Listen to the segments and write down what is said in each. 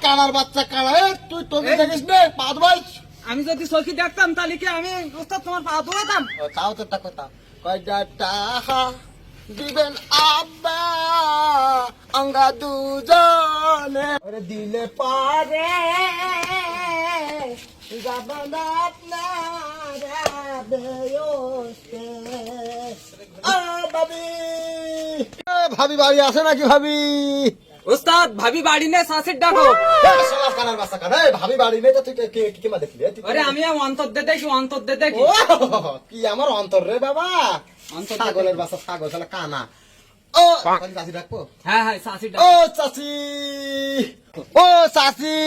কানার বাচ্চা কানা, তুই তোকে দেখিস নে পা ধোয়াই। আমি যদি চোখে দেখতাম তাহলে কি আমি ওস্তাদ তোমার পা ধোয়াতাম? তাও তো একটা কথা, কয়টা টাকা দিবেন আব্বা আমরা দুজনে দিলে পারে যাবেন আপনারা বেয়স্তে। ভাবি বাড়ি আছে নাকি ভাবি? ওস্তাদ ভাবি বাড়ি নেই, শাশুর ডাকো। কানার বাচ্চা কানা, ভাবি বাড়ি নেই তো তুই কি মা দেখলি? আরে আমি অন্তর দে দেখি, অন্তর দে দেখি। কি আমার অন্তর রে বাবা, ছাগলের বাচ্চা, ছাগল শালা কানা। ও চাষি ডাকবো? হ্যাঁ হ্যাঁ শাশুর ও ডাকো। চাষি, ও চাষি,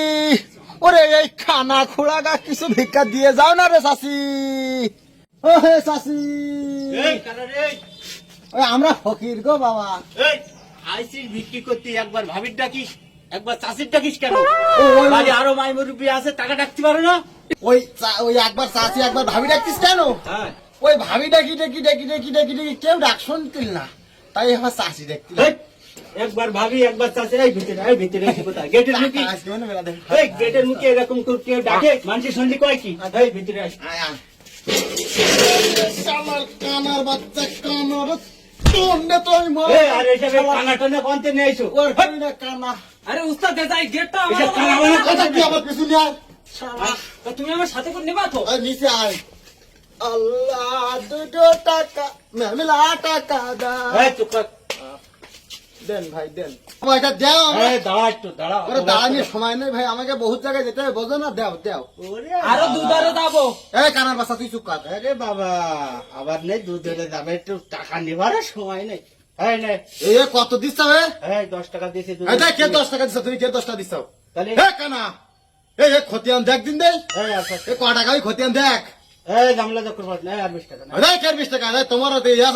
ওরে এই খানা খোড়া গা কিছু ভিক্ষা দিয়ে যাও না রে চাষি। ও হে চাষি, ওই আমরা ফকির গো বাবা। আইসির বিক্রি করতে একবার ভাবির ডাকিস, একবার চাষির ডাকিস কেন? ওই বাড়ি আরো মাই মুরব্বী আছে, টাকা ডাকতে পারো না? ওই একবার চাষি একবার ভাবি ডাকতিস কেন? হ্যাঁ, ওই ভাবি ডাকি ডাকি ডাকি ডাকি ডাকি ডাকি কেউ ডাক শুনতিল না, তাই আমার চাষি দেখতিল। এই, একবার ভাবি একবার চাষি। এই ভিতরে, এই ভিতরে এসে কোথায়? গেটের মুখে, এই গেটের মুখে এরকম করে কেউ ডাকে? মানুষের সন্ধি কয় কি? এই ভিতরে আস। আমার কানার বাচ্চা কানার তোমনে তো আমি এই, আর এসব কানা টানা বানতে নিয়ে আইসো। কানা। আরে উস্তাদ দে যাই গেটটা আমার। এসব কানা বানা কথা কি আমার পিছু নিয়ে আয়। তা তুমি আমার সাথে করে নেবা তো? আয় নিচে আয়। আল্লাহ দুটো টাকা মেলা টাকা এই চুপ কর। দেন ভাই দেন, এটা দেও। এই দাঁড়া একটু, দাঁড়া। দাঁড়ানোর সময় নেই ভাই, আমাকে বহুত জায়গায় যেতে হবে, বোঝো না? দেও দেও। ওরে আরো বাবা। দুধারে যাবো। এই কানার বাচ্চা তুই চুপ কর। আরে বাবা, আবার নেই দুধ ধরে যাবে, একটু টাকা নেবার সময় নেই। এই নে, এই কত দিচ্ছ হে? এই 10 টাকা দিয়েছি দুধ। এই দেখ কে 10 টাকা দিচ্ছ, তুমি কে 10 টাকা দিচ্ছ? তাহলে হে কানা, এই খতিয়ান দেখ দিন দেই। এই আচ্ছা, এই ক টাকা ওই খতিয়ান দেখ। এই গামলা যখন পাস না, আর 20 টাকা না। দেখ এর 20 টাকা দেখ, তোমার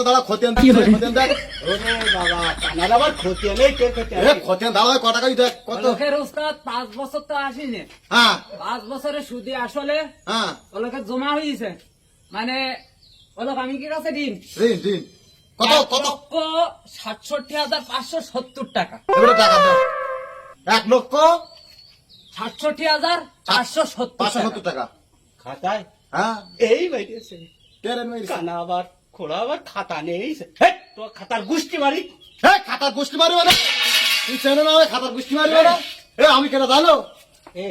দাঁড়া খতিয়ান দেখ, খতিয়ান দেখ। ওরে বাবা, কানার আবার ক্ষতি নেই, কে ক্ষতি এ খতিয়ান দাঁড়া, ক টাকা দেখ কত? লোকের উস্তাদ 5 বছর তো আসেনি, হ্যাঁ 5 বছরের সুদে আসলে হ্যাঁ, ওলোকে জমা হয়েছে। মানে ওলোক আমি কি কাছে দিন দিন দিন কত কত? 1,67,570 টাকা। এবারে টাকা দাও। 1,67,570 1,05,570 টাকা। খাতায় হ্যাঁ এই বাইরেছে। কে রে মেরেছে? কানা আবার খোড়া আবার খাতা নেই। হে, তো খাতার গুষ্টি মারি। হে খাতার গোষ্ঠী মারি মানে তুই চেনো না? ওই খাতার গোষ্ঠী মারি মানে আমি কেন জানো? এ,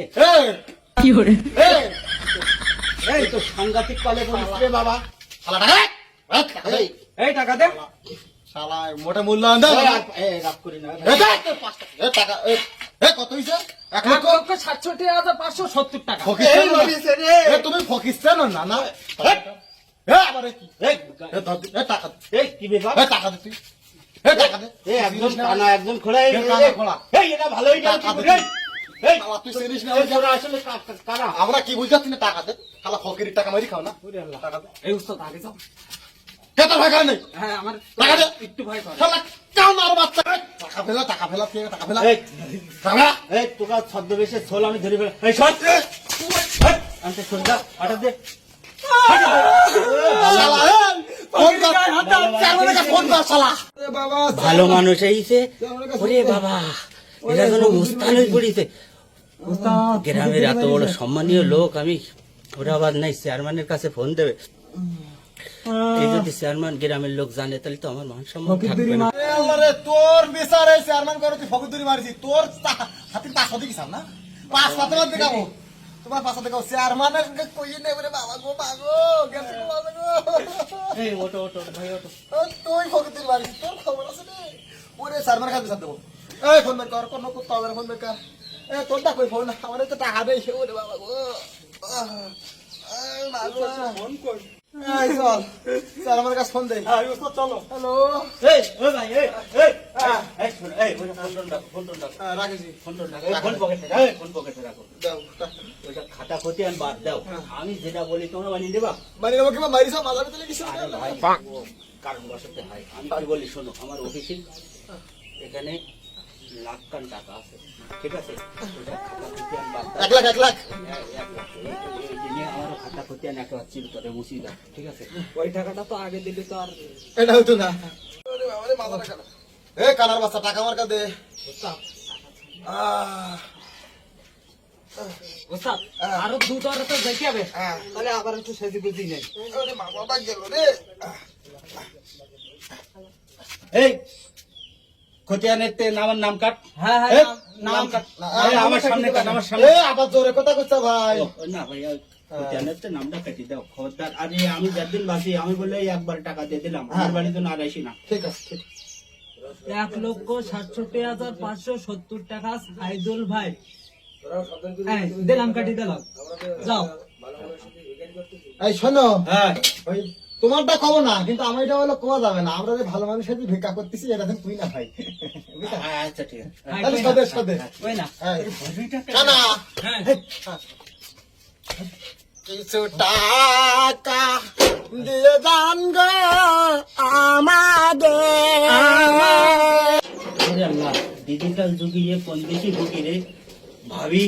কি করে এই তো সাংঘাতিক পালে বলিস রে বাবা। শালা টাকা দে। এই এই টাকা দে। শালা মোটা মূল্যায়ন দে। এই রাগ করি না। এ দে, তোর 5 টাকা। এ টাকা এ কত হইছে? 1,67,570 টাকা। এই বলিস রে। এ তুমি ফকিস্তান না না? এ আবার কি? এই, এ ধর এ টাকা দে। এই কি ব্যাপার? এ টাকা দে তুই। এ টাকা দে। এই একজন কানা একজন খোড়া। এই, এ কানা খোড়া। এই এটা ভালোই না। টাকা দে। এই শালা তুই চিনিস না? এই তোরা আসলে কানা। আমরা কি বুঝাচ্ছি না? টাকা দে। শালা ফকিরের টাকা মারি খাও না? ওরে আল্লাহ। টাকা দে। এই উস্তাদ আগে যাও। কে তোর ভাই খায় নাই? হ্যাঁ আমার টাকা দে। একটু ভয় করে। শালা কানার বাচ্চা। টাকা ফেলা টাকা ফেলা কে টাকা ফেলা? এই, টাকা ফেলা। এই তোরা ছদ্মবেশে ছোল আমি ধরে ফেলে। এই সর। আনতে সন্ধ্যা হঠাৎ দে। শালা এই ফোন কর চারমানে কা ফোন কর শালা। এ বাবা ভালো মানুষ এইছে। ওরে বাবা, এরা যেন মুস্তান হয়ে পড়িছে। গ্রামের এত বড় সম্মানীয় লোক আমি, ওরা আবার নাই চেয়ারম্যানের কাছে ফোন দেবে। এই যদি চেয়ারম্যান গ্রামের লোক জানে তাহলে তো আমার মান সম্মান থাকবে না। এ আল্লাহ রে, তোর বিচার এই চেয়ারম্যান করে তুই ফকুদুরি মারিছি, তোর হাতির পাঁচশো দিকিস না? পাঁচ পাতে বাদ দেখাবো তোমার পাঁচশো দেখাবো চেয়ারম্যানের কই নেই বলে বাবা গো বাগো গেছে গো বাবা গো। এই ওটো ওটো ভাই ওটো। ও, তুই ফকুদুরি মারিস, তোর খবর আছে রে? ওরে চেয়ারম্যান কাছে বিচার দেবো। এই ফোন বের কর, কোনো করতে হবে না, ফোন বের কর। এ তোর টাকা কই ফোন, আমার তো টাকা দেই ওরে বাবা গো। ফোন কর। এই চল চেয়ারম্যানের কাছে ফোন দে। চলো। হ্যালো এই ওই ভাই এই এই হ্যাঁ। এই শোন, এই ওই ফোন ডাক, ফোন ডাক, রাখেছি ফোন ডাক। এই ফোন পকেটে রাখো, এই ফোন পকেটে রাখো। দাও ওইটা খাতা খতি আর বাদ দাও। আমি যেটা বলি তোমরা বানিয়ে দেবা। মানে নেবো কিংবা মারিস মাথা ভিতরে কিছু আরে ভাই, ও কারণ বসাতে হয়। আমি কি বলি শোনো, আমার অফিসে এখানে লাখ টাকা আছে, ঠিক আছে? ওইটা খাতা খতি আর বাদ দাও। 1 লাখ 1 লাখ 1 লাখ। এই দিনে আমার খাতা খতি আর একেবারে চিল করে মুছি দাও, ঠিক আছে? ওই টাকাটা তো আগে দিলে তো আর এটা হতো না। ওরে বাবা রে মাথা খারাপ। এ কানার বাচ্চা টাকা আমার কাছে দে আহ, ওস্তাদ আরো দু তোর তো দেখে হবে আহ, তাহলে আবার একটু সেজি বুঝি নেই ওরে মা বাবা গেল রে এই খতিয়ানের তে আমার নাম কাট হ্যাঁ হ্যাঁ এই, নাম নাম কাট না, এই, আমার সামনে কাট আমার সামনে এ আবার জোরে কথা কইছা ভাই ও, না ভাই খতিয়ানের তে নামটা কেটে দাও খবরদার। আরে আমি যেদিন বাসি আমি বলে একবার টাকা দিয়ে দিলাম আমার বাড়ি তো আর আসি না। ঠিক আছে ঠিক আছে। 1,67,570 টাকা সাইদুল ভাই এই দিলাম কাটি দিলাম যাও এই শোনো হ্যাঁ ওই তোমারটা কব না কিন্তু আমার এটা হলো কোয়া যাবে না আমরা যে ভালো মানুষের সাথে ভিক্ষা করতেছি এটা যেন তুই না ভাই বুঝলা? আচ্ছা ঠিক আছে। তাহলে সদে সদে ওই না কানা হ্যাঁ কিছু টাকা দিয়ে দান গো আমাদের আরে আল্লাহ ডিজিটাল যুগে ইয়ে কোন দেশে ঢুকি রে ভাবি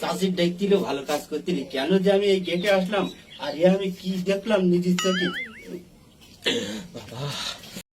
চাষির দেখছিল ভালো কাজ করছিলি কেন যে আমি এই গেটে আসলাম আর এ আমি কি দেখলাম নিজের চোখে বাবা